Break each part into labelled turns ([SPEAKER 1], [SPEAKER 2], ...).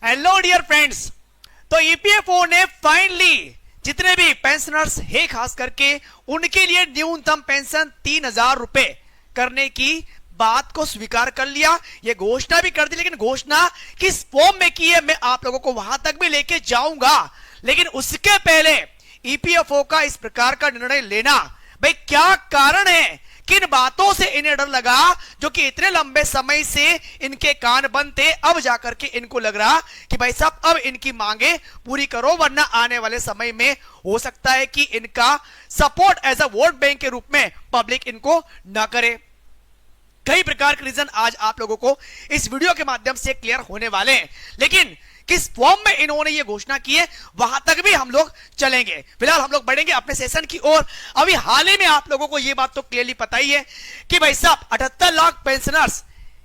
[SPEAKER 1] Hello dear friends. तो EPFO ने finally जितने भी पेंशनर्स है खास करके उनके लिए न्यूनतम पेंशन 3,000 रुपए करने की बात को स्वीकार कर लिया। ये घोषणा भी कर दी, लेकिन घोषणा किस फॉर्म में की है मैं आप लोगों को वहां तक भी लेके जाऊंगा। लेकिन उसके पहले ईपीएफओ का इस प्रकार का निर्णय लेना, भाई क्या कारण है, किन बातों से इन्हें डर लगा जो कि इतने लंबे समय से इनके कान बंद थे, अब जाकर के इनको लग रहा कि भाई साहब अब इनकी मांगे पूरी करो, वरना आने वाले समय में हो सकता है कि इनका support as a vote bank के रूप में पब्लिक इनको ना करे। कई प्रकार के रीजन आज आप लोगों को इस वीडियो के माध्यम से क्लियर होने वाले हैं, लेकिन किस फॉर्म में इन्होंने ये घोषणा की है वहां तक भी हम लोग चलेंगे। फिलहाल हम लोग बढ़ेंगे अपने सेशन की ओर। अभी हाल ही में आप लोगों को ये बात तो क्लियरली पता ही है कि भाई साहब 78 लाख पेंशनर्स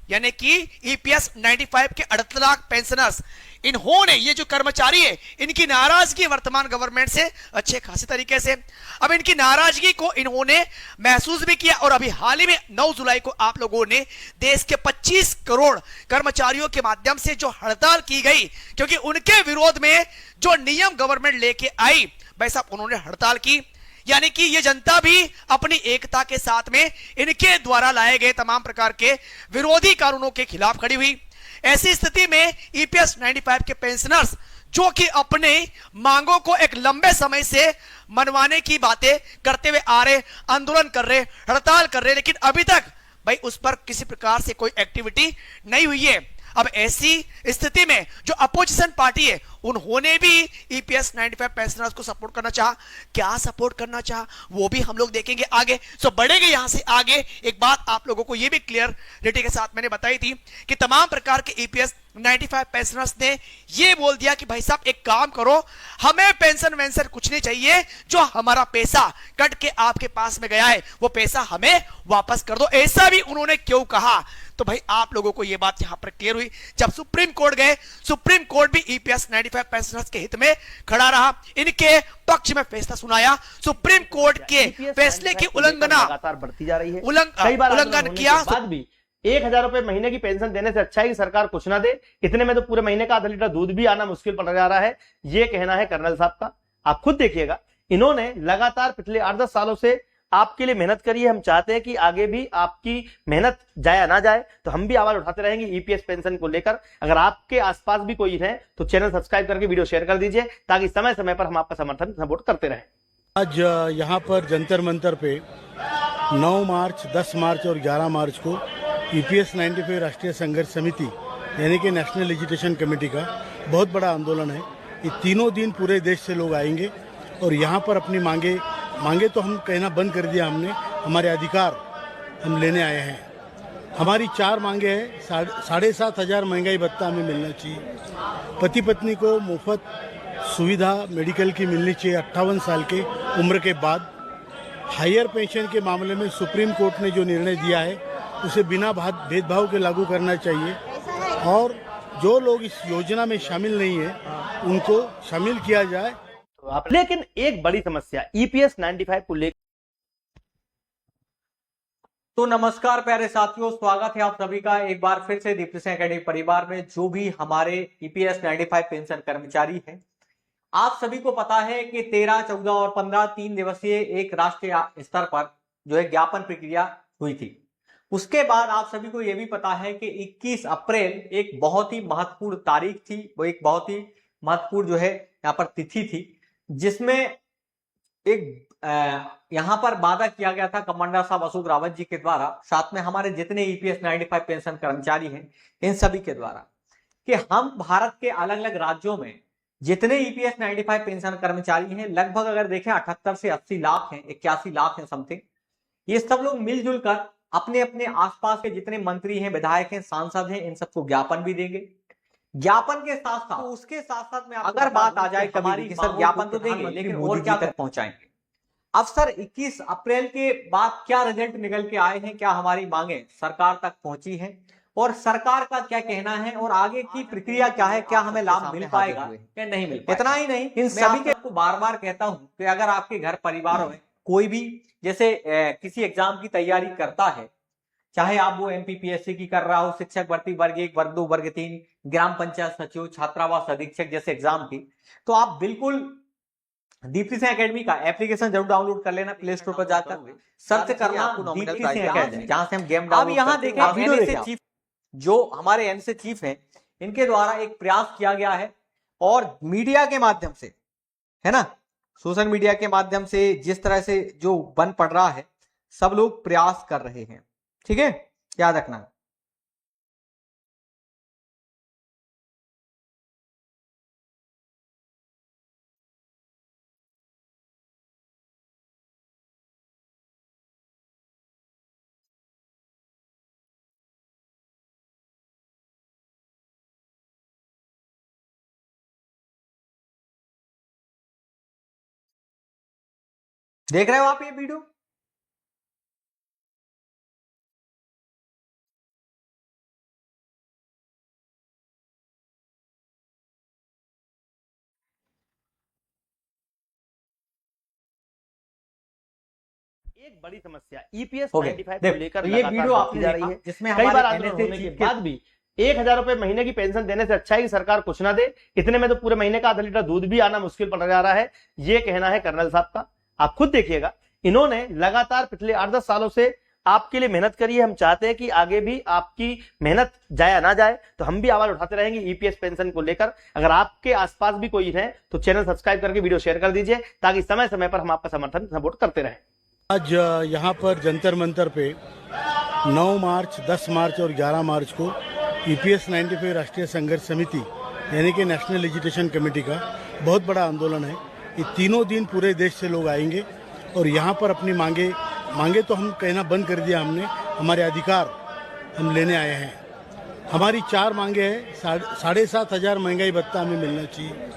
[SPEAKER 1] यानी कि ईपीएस 95 के 78 लाख पेंशनर्स, इन्होंने ये जो कर्मचारी है इनकी नाराजगी वर्तमान गवर्नमेंट से अच्छे खासे तरीके से, अब इनकी नाराजगी को इन्होंने महसूस भी किया और अभी हाल ही में 9 जुलाई को आप लोगों ने देश के 25 करोड़ कर्मचारियों के माध्यम से जो हड़ताल की गई, क्योंकि उनके विरोध में जो नियम गवर्नमेंट लेके आई भाई साहब उन्होंने हड़ताल की। यानी कि ये जनता भी अपनी एकता के साथ में इनके द्वारा लाए गए तमाम प्रकार के विरोधी कानूनों के खिलाफ खड़ी हुई। ऐसी स्थिति में ईपीएस 95 के पेंशनर्स जो कि अपने मांगों को एक लंबे समय से मनवाने की बातें करते हुए आ रहे, आंदोलन कर रहे, हड़ताल कर रहे, लेकिन अभी तक भाई उस पर किसी प्रकार से कोई एक्टिविटी नहीं हुई है। अब ऐसी स्थिति में जो अपोजिशन पार्टी है उन्होंने भी ईपीएस 95 पेंशनर्स को सपोर्ट करना चाहा। क्या सपोर्ट करना चाहा वो भी हम लोग देखेंगे आगे। सो बढ़ेंगे यहां से आगे। एक बात आप लोगों को ये भी क्लियरिटी के साथ मैंने बताई थी कि तमाम प्रकार के ईपीएस 95 पेंशनर्स ने ये बोल दिया कि भाई साहब एक काम करो, हमें पेंशन वेंशन कुछ नहीं चाहिए, जो हमारा पैसा कट के आपके पास में गया है वो पैसा हमें वापस कर दो। ऐसा भी उन्होंने क्यों कहा, तो भाई आप लोगों को यह बात यहां पर क्लियर हुई जब सुप्रीम कोर्ट गए। सुप्रीम कोर्ट भी ईपीएस 95 पेंशनर्स के हित में खड़ा रहा, इनके पक्ष में फैसला सुनाया। सुप्रीम कोर्ट के फैसले की उल्लंघना
[SPEAKER 2] लगातार बढ़ती जा रही है।
[SPEAKER 1] उल्लंघन किया
[SPEAKER 2] बाद भी 1,000 रुपए महीने की पेंशन देने से अच्छा है कि सरकार कुछ ना दे। इतने में तो पूरे महीने का आधा लीटर दूध भी आना मुश्किल पड़ जा रहा है, ये कहना है कर्नल साहब का। आप खुद देखिएगा, इन्होंने लगातार पिछले 8-10 सालों से आपके लिए मेहनत करी है। हम चाहते हैं कि आगे भी आपकी मेहनत जाया ना जाए, तो हम भी आवाज उठाते रहेंगे ईपीएस पेंशन को लेकर। अगर आपके आसपास भी कोई है तो चैनल सब्सक्राइब करके वीडियो शेयर कर दीजिए, ताकि समय समय पर हम आपका समर्थन सपोर्ट करते रहें।
[SPEAKER 3] आज यहाँ पर जंतर मंतर पे 9 मार्च, 10 मार्च और 11 मार्च को ईपीएस 95 राष्ट्रीय संघर्ष समिति यानी कि नेशनल एजुटेशन कमेटी का बहुत बड़ा आंदोलन है। ये तीनों दिन पूरे देश से लोग आएंगे और यहाँ पर अपनी मांगे तो हम कहना बंद कर दिया हमने, हमारे अधिकार हम लेने आए हैं। हमारी 4 मांगे हैं। 7,500 महंगाई भत्ता हमें मिलना चाहिए, पति पत्नी को मुफ्त सुविधा मेडिकल की मिलनी चाहिए 58 साल के उम्र के बाद। हायर पेंशन के मामले में सुप्रीम कोर्ट ने जो निर्णय दिया है उसे बिना भेदभाव के लागू करना चाहिए, और जो लोग इस योजना में शामिल नहीं है उनको शामिल किया जाए।
[SPEAKER 2] लेकिन एक बड़ी समस्या ईपीएस 95 को लेकर।
[SPEAKER 4] तो नमस्कार प्यारे साथियों, स्वागत है आप सभी का एक बार फिर से दीप्ति सिंह एकेडमी परिवार में। जो भी हमारे ईपीएस 95 पेंशन कर्मचारी हैं, आप सभी को पता है कि 13, 14 और 15 3 दिवसीय एक राष्ट्रीय स्तर पर जो है ज्ञापन प्रक्रिया हुई थी। उसके बाद आप सभी को यह भी पता है कि 21 अप्रैल एक बहुत ही महत्वपूर्ण तारीख थी, वो एक बहुत ही महत्वपूर्ण जो है यहाँ पर तिथि थी, जिसमें एक यहाँ पर वादा किया गया था कमांडर साहब अशोक रावत जी के द्वारा, साथ में हमारे जितने ईपीएस 95 पेंशन कर्मचारी हैं इन सभी के द्वारा, कि हम भारत के अलग अलग राज्यों में जितने ईपीएस 95 पेंशन कर्मचारी हैं, लगभग अगर देखें 78 से 80 लाख हैं, 81 लाख हैं समथिंग, ये सब लोग मिलजुल कर अपने अपने आसपास के जितने मंत्री हैं, विधायक हैं, सांसद हैं, इन सबको ज्ञापन भी देंगे। ज्ञापन के साथ साथ तो उसके साथ साथ में अगर बात आ जाए कभी कि सर ज्ञापन तो देंगे, लेकिन और क्या तक पहुंचाएंगे। अब सर 21 अप्रैल के बाद क्या रिजल्ट निकल के आए हैं, क्या हमारी मांगे सरकार तक पहुंची हैं और सरकार का क्या कहना है और आगे की प्रक्रिया क्या है, क्या हमें लाभ मिल पाएगा या नहीं मिल पाएगा। इतना ही नहीं, इन सभी के बार बार कहता हूं कि अगर आपके घर परिवारों में कोई भी जैसे किसी एग्जाम की तैयारी करता है चाहे आप वो एमपीपीएससी की कर रहा हो, शिक्षक भर्ती वर्ग 1, वर्ग 2, वर्ग 3, ग्राम पंचायत सचिव, छात्रावास अधीक्षक जैसे एग्जाम की, तो आप बिल्कुल दीप्ति सिंह एकेडमी का एप्लीकेशन जरूर डाउनलोड कर लेना। प्ले स्टोर पर जाकर सर्च करना दीप्ति सिंह एकेडमी, जहां से हम गेम डाउनलोड। अब यहाँ देखें एनएसए चीफ, जो हमारे एनएसए चीफ हैं, इनके द्वारा एक प्रयास किया गया है और मीडिया के माध्यम से, है ना, सोशल मीडिया के माध्यम से जिस तरह से जो बन पड़ रहा है, सब लोग प्रयास कर रहे हैं, ठीक है, याद रखना। देख रहे हो आप ये वीडियो?
[SPEAKER 2] एक बड़ी समस्या ईपीएस
[SPEAKER 4] हो गया।
[SPEAKER 2] 95 को
[SPEAKER 4] देखो,
[SPEAKER 2] लेकर
[SPEAKER 4] तो ये
[SPEAKER 2] लगातार
[SPEAKER 4] वीडियो
[SPEAKER 2] बढ़ती
[SPEAKER 4] आपने
[SPEAKER 2] जा
[SPEAKER 4] देखा,
[SPEAKER 2] रही है।
[SPEAKER 4] जिसमें
[SPEAKER 2] कई
[SPEAKER 4] हमारे
[SPEAKER 2] बार आंदोलन
[SPEAKER 4] NSA
[SPEAKER 2] होने के
[SPEAKER 4] चीफ के-
[SPEAKER 2] बाद भी 1,000 रुपए महीने की पेंशन देने से अच्छा है कि सरकार कुछ ना दे। इतने में तो पूरे महीने का आधा लीटर दूध भी आना मुश्किल पड़ जा रहा है, ये कहना है कर्नल साहब का। आप खुद देखिएगा, इन्होंने लगातार पिछले 8-10 सालों से आपके लिए मेहनत करी है। हम चाहते हैं कि आगे भी आपकी मेहनत जाया ना जाए, तो हम भी आवाज उठाते रहेंगे ईपीएस पेंशन को लेकर। अगर आपके आसपास भी कोई है तो चैनल सब्सक्राइब करके वीडियो शेयर कर दीजिए, ताकि समय समय पर हम आपका समर्थन सपोर्ट करते रहें।
[SPEAKER 3] आज यहाँ पर जंतर मंतर पे 9 मार्च, 10 मार्च और 11 मार्च को ईपीएस 95 राष्ट्रीय संघर्ष समिति यानी कि नेशनल एजुकेशन कमेटी का बहुत बड़ा आंदोलन है। ये तीनों दिन पूरे देश से लोग आएंगे और यहाँ पर अपनी मांगे तो हम कहना बंद कर दिया हमने, हमारे अधिकार हम लेने आए हैं। हमारी 4 मांगे हैं। 7,500 महंगाई भत्ता हमें मिलना चाहिए,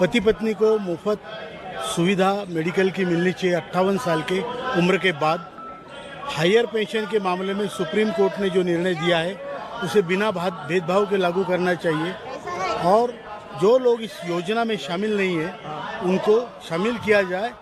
[SPEAKER 3] पति पत्नी को मुफ्त सुविधा मेडिकल की मिलनी चाहिए 58 साल के उम्र के बाद। हायर पेंशन के मामले में सुप्रीम कोर्ट ने जो निर्णय दिया है उसे बिना भेदभाव के लागू करना चाहिए, और जो लोग इस योजना में शामिल नहीं है उनको शामिल किया जाए।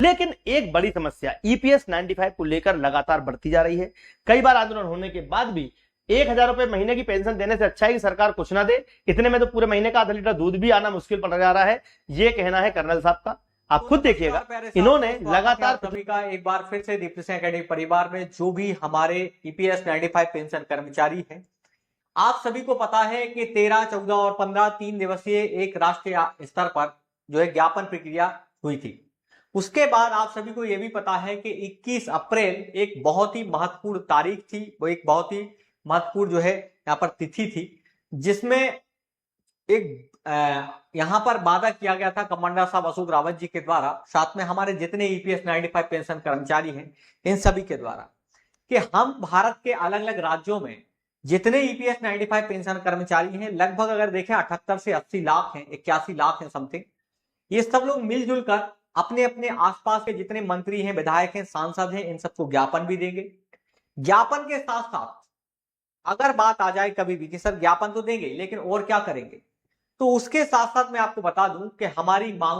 [SPEAKER 2] लेकिन एक बड़ी समस्या ईपीएस 95 को लेकर लगातार बढ़ती जा रही है। कई बार आंदोलन होने के बाद भी 1,000 रुपए महीने की पेंशन देने से अच्छा है कि सरकार कुछ ना दे। इतने में तो पूरे महीने का आधा लीटर दूध भी आना मुश्किल पड़ जा रहा है, ये कहना है कर्नल साहब का। आप खुद देखिएगा, इन्होंने लगातार
[SPEAKER 4] सभी का एक बार फिर से दीप्ति सिंह एकेडमी परिवार में जो भी हमारे ईपीएस 95 पेंशन कर्मचारी हैं, आप सभी को पता है कि 13, 14 और 15 3 दिवसीय एक राष्ट्रीय स्तर पर जो है ज्ञापन प्रक्रिया हुई थी। उसके बाद आप सभी को यह भी पता है कि 21 अप्रैल एक बहुत ही महत्वपूर्ण तारीख थी, वो एक बहुत ही महत्वपूर्ण जो है यहाँ पर तिथि थी, जिसमें एक यहां पर वादा किया गया था कमांडर साहब अशोक रावत जी के द्वारा, साथ में हमारे जितने ईपीएस 95 पेंशन कर्मचारी हैं इन सभी के द्वारा, कि हम भारत के अलग अलग राज्यों में जितने ईपीएस 95 पेंशन कर्मचारी हैं, लगभग अगर देखें 78 से 80 लाख हैं, 81 लाख हैं समथिंग, ये सब लोग मिलजुल कर अपने अपने आसपास के जितने मंत्री हैं, विधायक हैं, सांसद हैं, इन सबको ज्ञापन भी देंगे। ज्ञापन के साथ साथ अगर बात आ जाए कभी भी कि सर ज्ञापन तो देंगे लेकिन और क्या करेंगे, तो उसके साथ साथ मैं आपको बता दूं कि हमारी मांगों